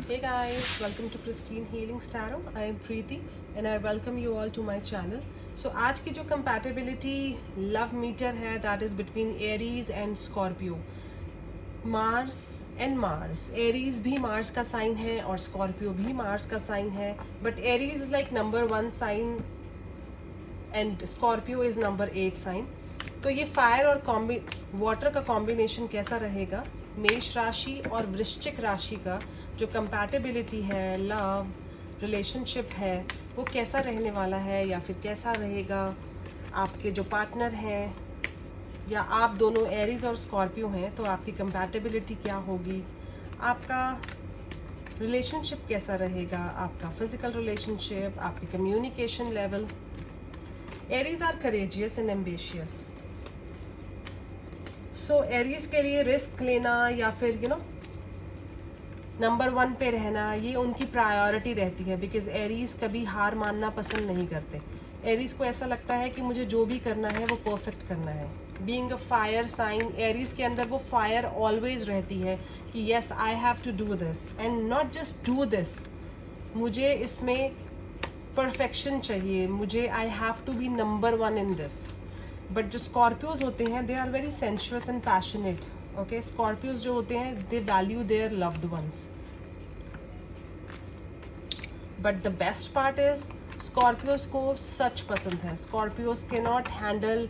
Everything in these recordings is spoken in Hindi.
Hey guys, welcome to Pristine Healing Tarot. I am Preeti and I welcome you all to my channel. So आज की जो compatibility love meter है that is between Aries and Scorpio. Mars and Mars. Aries भी Mars का sign है और Scorpio भी Mars का sign है. But Aries is like number 1 sign and Scorpio is number 8 sign. तो ये फायर और वाटर का कॉम्बिनेशन कैसा रहेगा? मेष राशि और वृश्चिक राशि का जो कंपैटिबिलिटी है, लव रिलेशनशिप है, वो कैसा रहने वाला है या फिर कैसा रहेगा? आपके जो पार्टनर हैं या आप दोनों एरीज और स्कॉर्पियो हैं तो आपकी कंपैटिबिलिटी क्या होगी? आपका रिलेशनशिप कैसा रहेगा? आपका फिजिकल रिलेशनशिप, आपकी communication level. Aries are courageous and ambitious. So Aries के लिए रिस्क लेना या फिर नंबर 1 पे रहना, ये उनकी प्रायोरिटी रहती है. बिकॉज एरीज कभी हार मानना पसंद नहीं करते. एरीज को ऐसा लगता है कि मुझे जो भी करना है वो परफेक्ट करना है. Being a fire sign, Aries के अंदर वो फायर ऑलवेज रहती है कि yes I have to do this and not just do this, मुझे इसमें परफेक्शन चाहिए, मुझे I have to be number 1 in this. But जो स्कॉर्पियोज होते हैं they are very sensuous and passionate. Okay, Scorpios जो होते हैं they value their loved ones. But the best part is Scorpios को सच पसंद है. स्कॉर्पियोज के नॉट हैंडल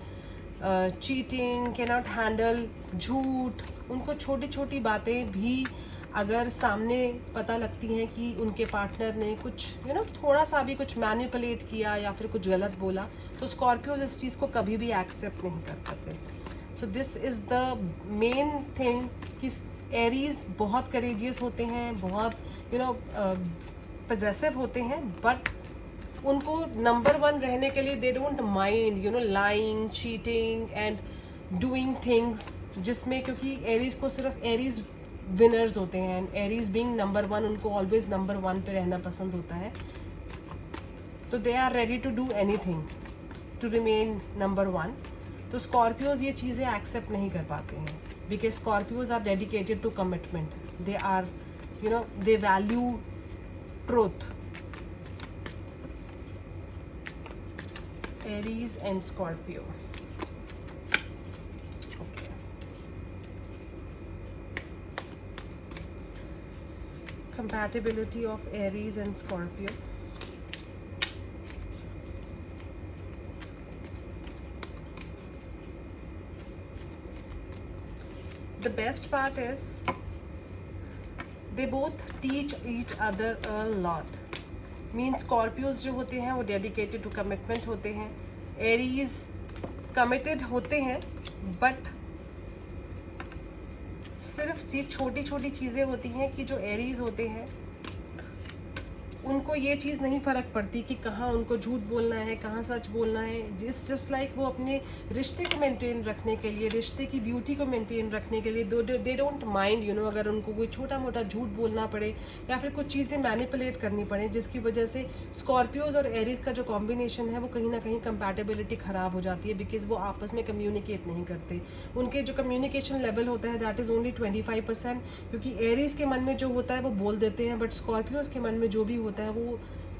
चीटिंग, के नॉट हैंडल झूठ. उनको छोटी छोटी बातें भी अगर सामने पता लगती हैं कि उनके पार्टनर ने कुछ थोड़ा सा भी कुछ मैनिपुलेट किया या फिर कुछ गलत बोला, तो स्कॉर्पियोज इस चीज़ को कभी भी एक्सेप्ट नहीं कर पाते. So this is the main thing कि एरीज बहुत करेजियस होते हैं, बहुत पजेसिव होते हैं, बट उनको नंबर 1 रहने के लिए दे don't mind lying, cheating and doing things जिसमें, क्योंकि एरीज को सिर्फ एरीज विनर्स होते हैं एंड एरीज बीइंग नंबर 1 उनको ऑलवेज नंबर 1 पे रहना पसंद होता है. तो they are ready to do anything to remain number 1. तो स्कॉर्पियोज ये चीज़ें एक्सेप्ट नहीं कर पाते हैं because Scorpios are dedicated to commitment. They are they value truth. Aries and Scorpio. Compatibility of Aries and Scorpio. The best part is they both teach each other a lot. Means Scorpios जो होते हैं वो dedicated to commitment होते हैं. Aries committed होते हैं but सिर्फ ये छोटी छोटी चीज़ें होती हैं कि जो एरीज होते हैं उनको ये चीज़ नहीं फ़र्क पड़ती कि कहाँ उनको झूठ बोलना है, कहाँ सच बोलना है. जस्ट लाइक वो अपने रिश्ते को मेंटेन रखने के लिए, रिश्ते की ब्यूटी को मेंटेन रखने के लिए दे डोंट माइंड अगर उनको कोई छोटा मोटा झूठ बोलना पड़े या फिर कुछ चीज़ें मैनिपुलेट करनी पड़े, जिसकी वजह से स्कॉर्पियोज और एरीज का जो कॉम्बिनेशन है वो कहीं ना कहीं कंपैटिबिलिटी ख़राब हो जाती है. बिकॉज वो आपस में कम्युनिकेट नहीं करते. उनके जो कम्युनिकेशन लेवल होता है दैट इज़ ओनली 25%. क्योंकि एरीज के मन में जो होता है वो बोल देते हैं, बट स्कॉर्पियोज के मन में जो भी होता है वो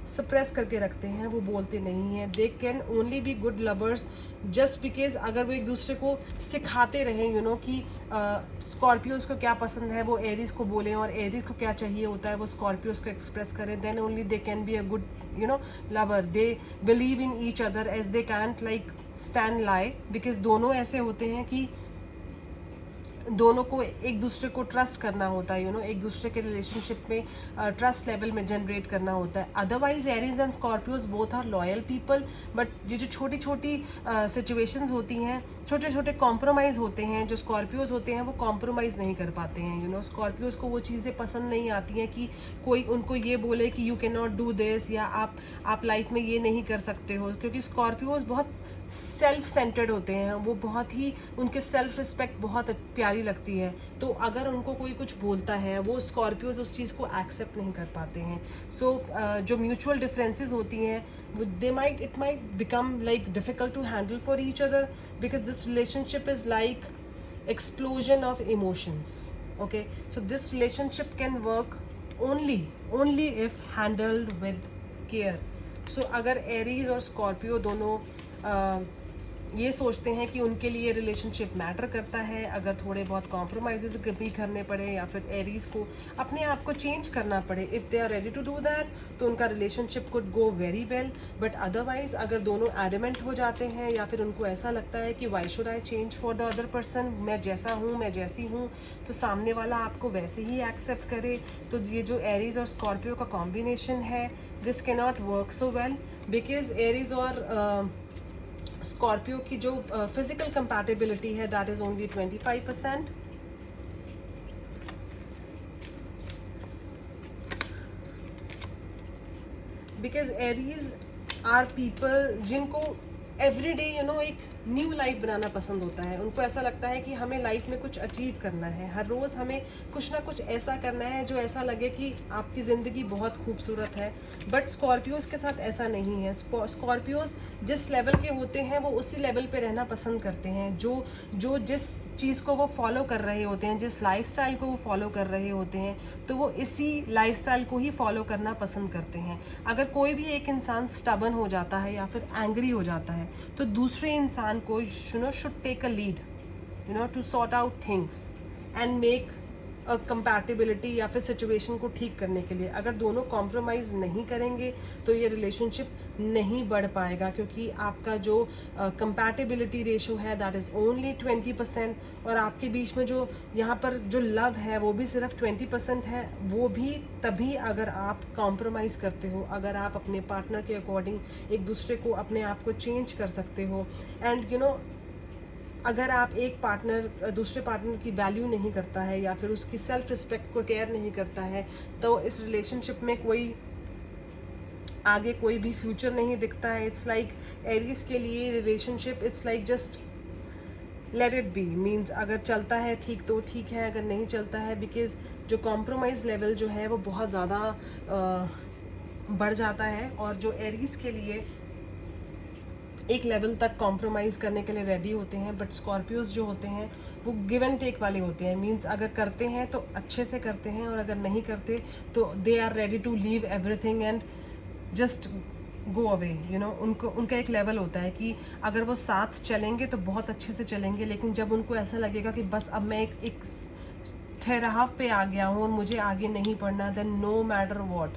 सप्रेस करके रखते हैं, वो बोलते नहीं हैं. They can only be good lovers just because अगर वो एक दूसरे को सिखाते रहें कि स्कॉर्पियोज को क्या पसंद है वो एरीज को बोलें और एरीज को क्या चाहिए होता है वो स्कॉर्पियोज को एक्सप्रेस करें, then only they can be a good lover. They believe in each other as they can't like stand lie. Because दोनों ऐसे होते हैं कि दोनों को एक दूसरे को ट्रस्ट करना होता है, एक दूसरे के रिलेशनशिप में ट्रस्ट लेवल में जनरेट करना होता है. Otherwise Aries and Scorpios both are loyal people, but ये जो छोटी छोटी सिचुएशंस होती हैं, छोटे छोटे कॉम्प्रोमाइज़ होते हैं, जो स्कॉर्पियोज होते हैं वो कॉम्प्रोमाइज़ नहीं कर पाते हैं. स्कॉर्पियोज को वो चीज़ें पसंद नहीं आती हैं कि कोई उनको ये बोले कि you can not do this या आप लाइफ में ये नहीं कर सकते हो. क्योंकि स्कॉर्पियोज बहुत सेल्फ सेंटर्ड होते हैं, वो बहुत ही उनके सेल्फ रिस्पेक्ट बहुत प्यारी लगती है. तो अगर उनको कोई कुछ बोलता है वो स्कॉर्पियोज उस चीज़ को एक्सेप्ट नहीं कर पाते हैं. सो जो म्यूचुअल डिफरेंसेस होती हैं it might become like difficult to handle for each other because this relationship is like explosion of emotions. Okay, so this relationship can work only if handled with care. So अगर एरीज और स्कॉर्पियो दोनों ये सोचते हैं कि उनके लिए रिलेशनशिप मैटर करता है, अगर थोड़े बहुत कॉम्प्रोमाइज़ भी करने पड़े या फिर एरीज को अपने आप को चेंज करना पड़े, if they are ready to do that, तो उनका relationship could go very well. But otherwise अगर दोनों एडमेंट हो जाते हैं या फिर उनको ऐसा लगता है कि why should I change for the other person, मैं जैसा हूँ, मैं जैसी हूँ, तो सामने वाला आपको वैसे ही एक्सेप्ट करे, तो ये जो एरीज और स्कॉर्पियो का कॉम्बिनेशन है, this can not work so well, because Aries और स्कॉर्पियो की जो फिजिकल कंपैटिबिलिटी है that is only 25%। Because Aries are people जिनको एवरी डे एक न्यू लाइफ बनाना पसंद होता है। उनको ऐसा लगता है कि हमें लाइफ में कुछ अचीव करना है, हर रोज़ हमें कुछ ना कुछ ऐसा करना है जो ऐसा लगे कि आपकी ज़िंदगी बहुत खूबसूरत है। बट स्कॉर्पियोज़ के साथ ऐसा नहीं है। स्कॉर्पियोज़ जिस लेवल के होते हैं वो उसी लेवल पे रहना पसंद करते हैं। जो जिस चीज़ को वो फॉलो कर रहे होते हैं, जिस लाइफस्टाइल को वो फॉलो कर रहे होते हैं, तो वो इसी लाइफस्टाइल को ही फॉलो करना पसंद करते हैं। अगर कोई भी एक इंसान स्टबन हो जाता है या फिर एंग्री हो जाता है, तो दूसरे इंसान को should take a lead to sort out things and make a compatibility या फिर सिचुएशन को ठीक करने के लिए। अगर दोनों कॉम्प्रोमाइज़ नहीं करेंगे तो ये रिलेशनशिप नहीं बढ़ पाएगा, क्योंकि आपका जो कंपैटिबिलिटी रेशो है दैट इज़ ओनली 20%, और आपके बीच में जो यहाँ पर जो लव है वो भी सिर्फ 20% है। वो भी तभी अगर आप कॉम्प्रोमाइज़ करते हो, अगर आप अपने पार्टनर के अकॉर्डिंग एक दूसरे को अपने आप को चेंज कर सकते हो। एंड अगर आप एक पार्टनर दूसरे पार्टनर की वैल्यू नहीं करता है या फिर उसकी सेल्फ रिस्पेक्ट को केयर नहीं करता है, तो इस रिलेशनशिप में आगे कोई भी फ्यूचर नहीं दिखता है। इट्स लाइक एरीज के लिए relationship it's like just let it be, means अगर चलता है ठीक तो ठीक है, अगर नहीं चलता है, बिकॉज जो कॉम्प्रोमाइज़ लेवल जो है वो बहुत ज़्यादा बढ़ जाता है। और जो एरीज के लिए एक लेवल तक कॉम्प्रोमाइज़ करने के लिए रेडी होते हैं, बट स्कॉर्पियोज़ जो होते हैं वो गिव एंड टेक वाले होते हैं। मींस अगर करते हैं तो अच्छे से करते हैं, और अगर नहीं करते तो they are ready to leave everything and just go away. उनका एक लेवल होता है कि अगर वो साथ चलेंगे तो बहुत अच्छे से चलेंगे, लेकिन जब उनको ऐसा लगेगा कि बस अब मैं एक ठहराव पे आ गया हूँ और मुझे आगे नहीं पढ़ना, देन नो मैटर वॉट,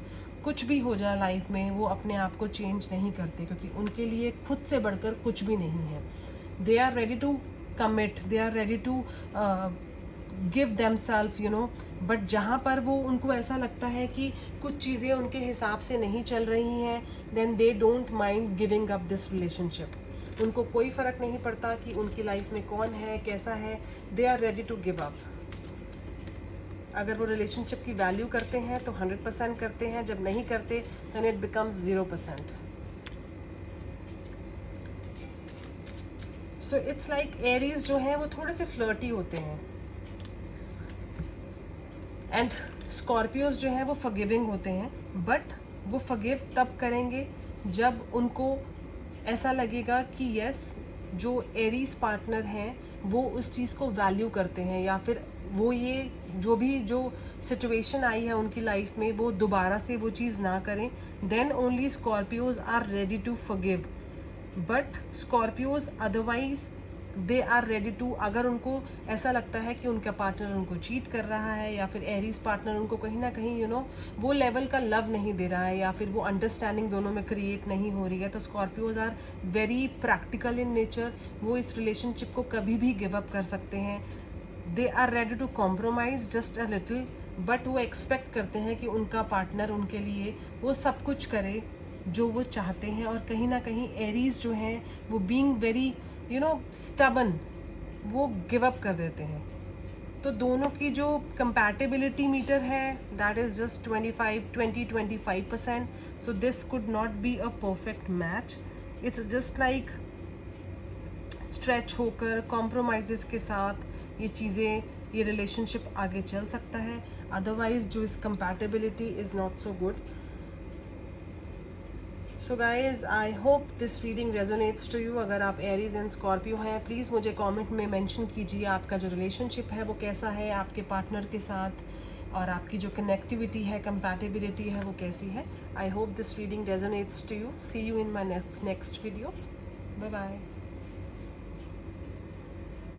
कुछ भी हो जाए लाइफ में, वो अपने आप को चेंज नहीं करते, क्योंकि उनके लिए खुद से बढ़कर कुछ भी नहीं है। They are ready to commit, they are ready to give themselves but जहाँ पर वो उनको ऐसा लगता है कि कुछ चीज़ें उनके हिसाब से नहीं चल रही हैं, then they don't mind giving up this relationship. उनको कोई फ़र्क नहीं पड़ता कि उनकी लाइफ में कौन है, कैसा है, they are ready to give up. अगर वो रिलेशनशिप की वैल्यू करते हैं तो 100% करते हैं, जब नहीं करते then it becomes 0%. So it's like Aries जो हैं वो थोड़े से फ्लर्टी होते हैं, एंड स्कॉर्पियोज जो हैं वो फॉरगिविंग होते हैं, बट वो फॉरगिव तब करेंगे जब उनको ऐसा लगेगा कि यस जो एरीज पार्टनर हैं वो उस चीज़ को वैल्यू करते हैं, या फिर वो ये जो सिचुएशन आई है उनकी लाइफ में वो दोबारा से वो चीज़ ना करें, then only Scorpios are ready to forgive. But Scorpios otherwise they are ready to, अगर उनको ऐसा लगता है कि उनका पार्टनर उनको चीट कर रहा है या फिर एरीज पार्टनर उनको कहीं ना कहीं वो लेवल का लव नहीं दे रहा है या फिर वो अंडरस्टैंडिंग दोनों में क्रिएट नहीं हो रही है, तो Scorpios are very practical in nature. वो इस रिलेशनशिप को कभी भी गिव अप कर सकते हैं। They are ready to compromise just a little, but वो एक्सपेक्ट करते हैं कि उनका पार्टनर उनके लिए वो सब कुछ करे जो वो चाहते हैं। और कहीं ना कहीं एरीज जो हैं वो बीइंग वेरी स्टबन, वो गिव अप कर देते हैं। तो दोनों की जो कंपैटिबिलिटी मीटर है that is just 25% so this could not be a perfect match. It's just like stretch होकर कॉम्प्रोमाइज़ के साथ ये रिलेशनशिप आगे चल सकता है, अदरवाइज जो इस compatibility is not so good. So guys I hope this reading resonates to you. अगर आप एरीज एंड स्कॉर्पियो हैं प्लीज़ मुझे कमेंट में मेंशन कीजिए आपका जो रिलेशनशिप है वो कैसा है आपके पार्टनर के साथ, और आपकी जो कनेक्टिविटी है, कंपैटिबिलिटी है, वो कैसी है. I hope this reading resonates to you. See you in my next video. Bye bye.